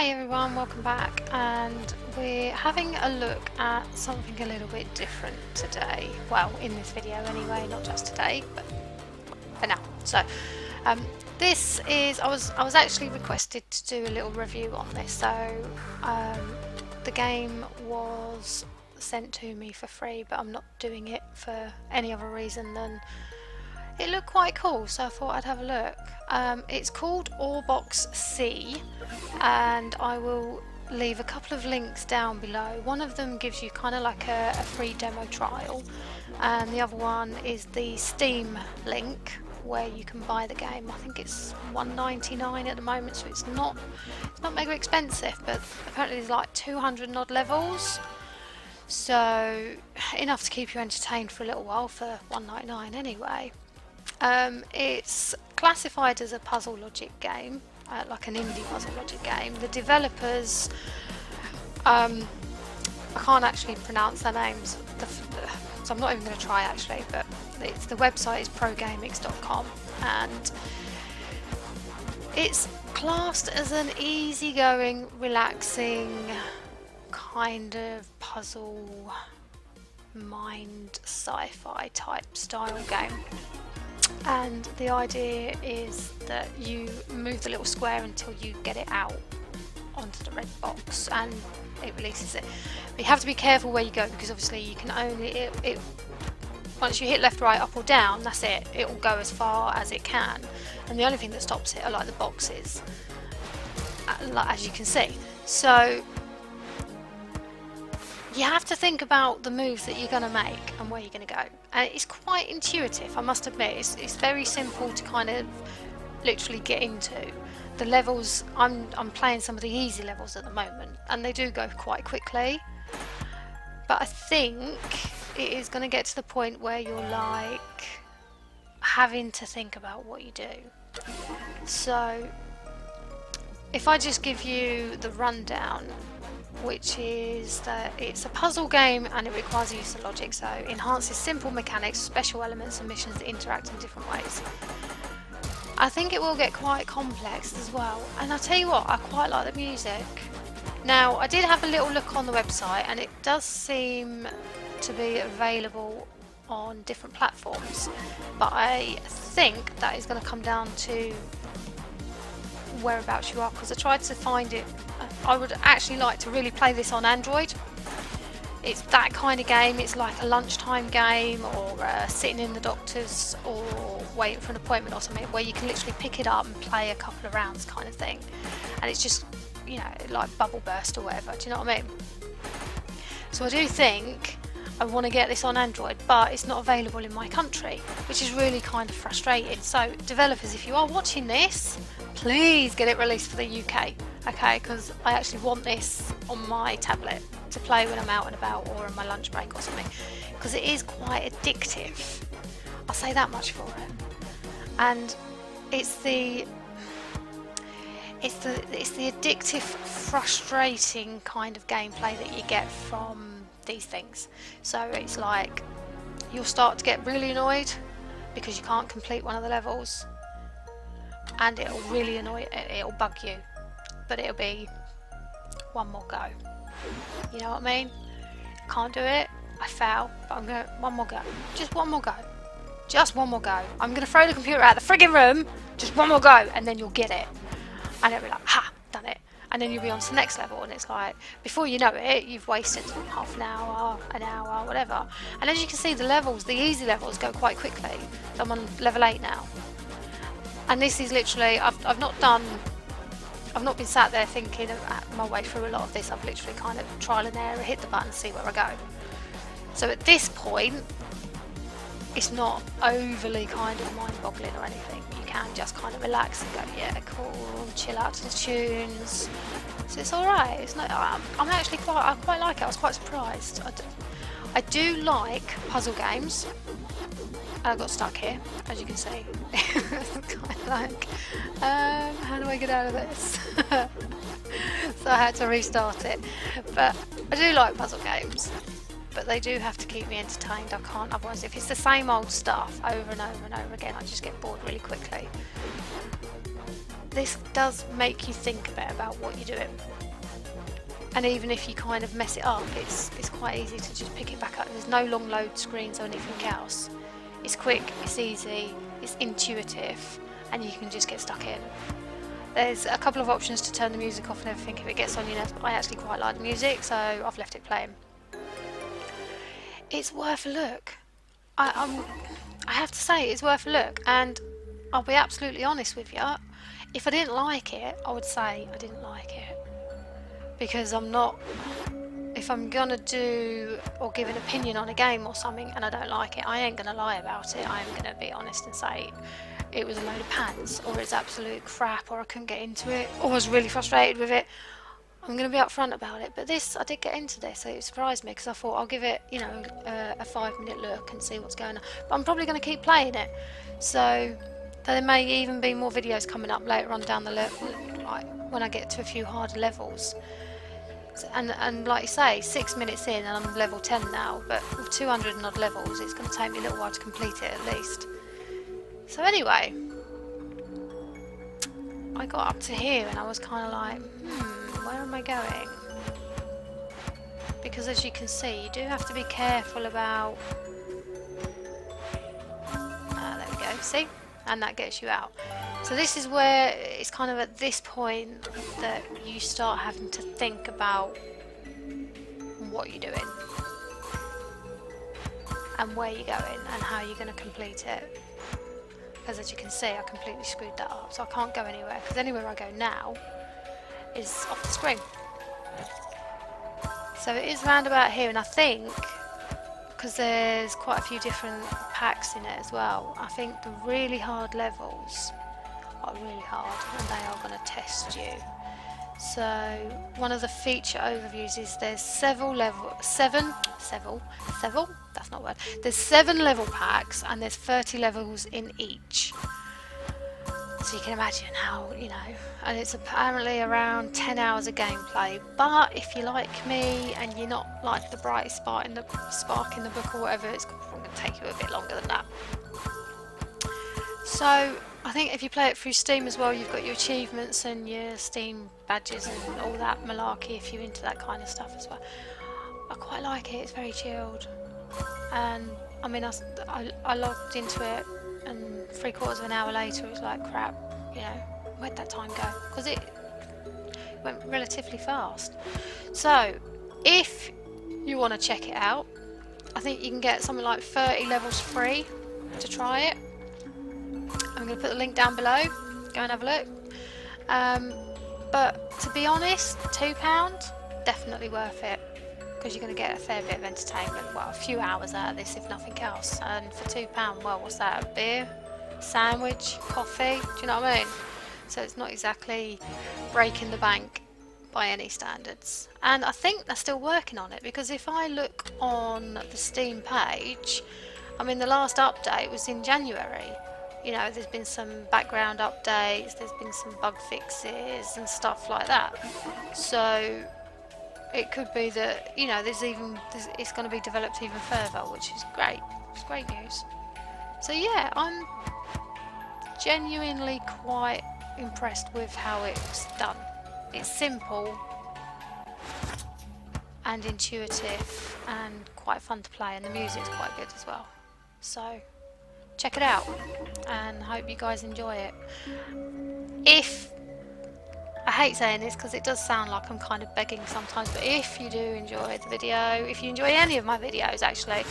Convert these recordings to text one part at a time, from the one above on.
Hi everyone, welcome back, and we're having a look at something a little bit different today. Well, in this video anyway, not just today, but for now. So, this is I was actually requested to do a little review on this. So, the game was sent to me for free, but I'm not doing it for any other reason than it looked quite cool, so I thought I'd have a look. It's called Orbox C, and I will leave a couple of links down below. One of them gives you kind of like a free demo trial, and the other one is the Steam link where you can buy the game. I think it's $1.99 at the moment, so it's not mega expensive, but apparently there's like 200 and odd levels, so enough to keep you entertained for a little while for $1.99 anyway. It's classified as a puzzle logic game, like an indie puzzle logic game. The developers, I can't actually pronounce their names, so I'm not even going to try actually, but the website is progamix.com, and it's classed as an easygoing, relaxing kind of puzzle mind sci-fi type style game. And the idea is that you move the little square until you get it out onto the red box and it releases it. But you have to be careful where you go, because obviously you can only once you hit left, right, up or down, that's it. It will go as far as it can, and the only thing that stops it are like the boxes, as you can see. So you have to think about the moves that you're going to make and where you're going to go, and it's quite intuitive, I must admit. It's very simple to kind of literally get into. The levels, I'm playing some of the easy levels at the moment, and they do go quite quickly, but I think it is going to get to the point where you're like having to think about what you do. So if I just give you the rundown, which is that it's a puzzle game and it requires the use of logic, so enhances simple mechanics, special elements and missions that interact in different ways. I think it will get quite complex as well, and I'll tell you what, I quite like the music. Now, I did have a little look on the website, and it does seem to be available on different platforms, but I think that is going to come down to whereabouts you are, because I tried to find it. I would actually like to really play this on Android. It's that kind of game. It's like a lunchtime game, or sitting in the doctor's, or waiting for an appointment or something, where you can literally pick it up and play a couple of rounds kind of thing, and it's just, you know, like Bubble Burst or whatever, do you know what I mean? So I do think I want to get this on Android, but it's not available in my country, which is really kind of frustrating. So developers, if you are watching this, please get it released for the UK, okay? Because I actually want this on my tablet to play when I'm out and about, or on my lunch break or something, because it is quite addictive. I'll say that much for it. And it's the addictive, frustrating kind of gameplay that you get from these things. So it's like you'll start to get really annoyed because you can't complete one of the levels, and it'll really annoy, it'll bug you, but it'll be one more go. You know what I mean? Can't do it, I fail, but I'm gonna one more go. Just one more go. Just one more go. I'm gonna throw the computer out the friggin' room. Just one more go, and then you'll get it. And it'll be like, ha, done it. And then you'll be on to the next level, and it's like, before you know it, you've wasted half an hour, whatever. And as you can see, the levels, the easy levels, go quite quickly. So I'm on level 8 now. And this is literally, I've not been sat there thinking my way through a lot of this. I've literally kind of trial and error, hit the button, see where I go. So at this point, it's not overly kind of mind-boggling or anything. You can just kind of relax and go, yeah, cool, chill out to the tunes. So it's all right. It's not. I quite like it. I was quite surprised. I do like puzzle games. I got stuck here, as you can see. Kind of like, how do I get out of this? So I had to restart it. But I do like puzzle games, but they do have to keep me entertained. I can't, otherwise if it's the same old stuff over and over and over again, I just get bored really quickly. this does make you think a bit about what you're doing. And even if you kind of mess it up, it's quite easy to just pick it back up. There's no long load screens or anything else. It's quick, it's easy, it's intuitive, and you can just get stuck in. There's a couple of options to turn the music off and everything if it gets on your nerves, but I actually quite like the music, so I've left it playing. It's worth a look. I have to say it's worth a look, and I'll be absolutely honest with you. If I didn't like it, I would say I didn't like it. Because I'm not, if I'm gonna do or give an opinion on a game or something and I don't like it, I ain't gonna lie about it. I'm gonna be honest and say it was a load of pants, or it's absolute crap, or I couldn't get into it, or I was really frustrated with it. I'm gonna be upfront about it. But this, I did get into this, so it surprised me, because I thought I'll give it, you know, a 5-minute look and see what's going on. But I'm probably gonna keep playing it. So there may even be more videos coming up later on down the level, like when I get to a few harder levels. And like you say, 6 minutes in and I'm level 10 now, but with 200 and odd levels it's going to take me a little while to complete it at least. So anyway, I got up to here and I was kind of like, where am I going? Because as you can see, you do have to be careful about... there we go, see? And that gets you out. So this is where it's kind of at this point that you start having to think about what you're doing and where you're going and how you're going to complete it. Because as you can see, I completely screwed that up, so I can't go anywhere, because anywhere I go now is off the screen. So it is round about here, and I think, because there's quite a few different packs in it as well, I think the really hard levels are really hard and they are going to test you. So one of the feature overviews is there's seven, that's not a word, there's 7 level packs and there's 30 levels in each. So you can imagine how, you know, and it's apparently around 10 hours of gameplay. But if you're like me and you're not like the brightest spark in the book or whatever, it's probably going to take you a bit longer than that. So I think if you play it through Steam as well, you've got your achievements and your Steam badges and all that malarkey if you're into that kind of stuff as well. I quite like it, it's very chilled. And I mean, I logged into it and 3/4 of an hour later it was like, crap, you know, where'd that time go? Because it went relatively fast. So if you want to check it out, I think you can get something like 30 levels free to try it. I'm going to put the link down below, go and have a look. But to be honest, £2, definitely worth it, because you're going to get a fair bit of entertainment, well, a few hours out of this if nothing else. And for £2, well, what's that, a beer, sandwich, coffee, do you know what I mean? So it's not exactly breaking the bank by any standards. And I think they're still working on it, because if I look on the Steam page, I mean, the last update was in January. You know, there's been some background updates, there's been some bug fixes and stuff like that. So it could be that, you know, it's going to be developed even further, which is great. It's great news. So yeah, I'm genuinely quite impressed with how it's done. It's simple and intuitive and quite fun to play, and the music's quite good as well. So check it out and hope you guys enjoy it. If, I hate saying this because it does sound like I'm kind of begging sometimes, but if you do enjoy the video, if you enjoy any of my videos actually,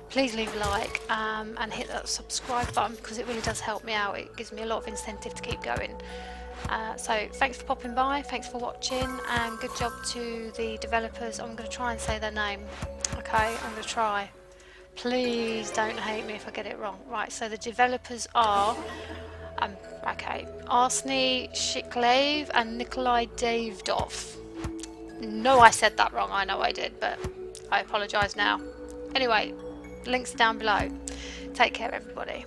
please leave a like and hit that subscribe button, because it really does help me out. It gives me a lot of incentive to keep going. So thanks for popping by, thanks for watching, and good job to the developers. I'm going to try and say their name, okay? I'm going to try. Please don't hate me if I get it wrong. Right, so the developers are, Arseny Shiklev and Nikolai Davidov. No, I said that wrong, I know I did, but I apologise now. Anyway, links down below. Take care, everybody.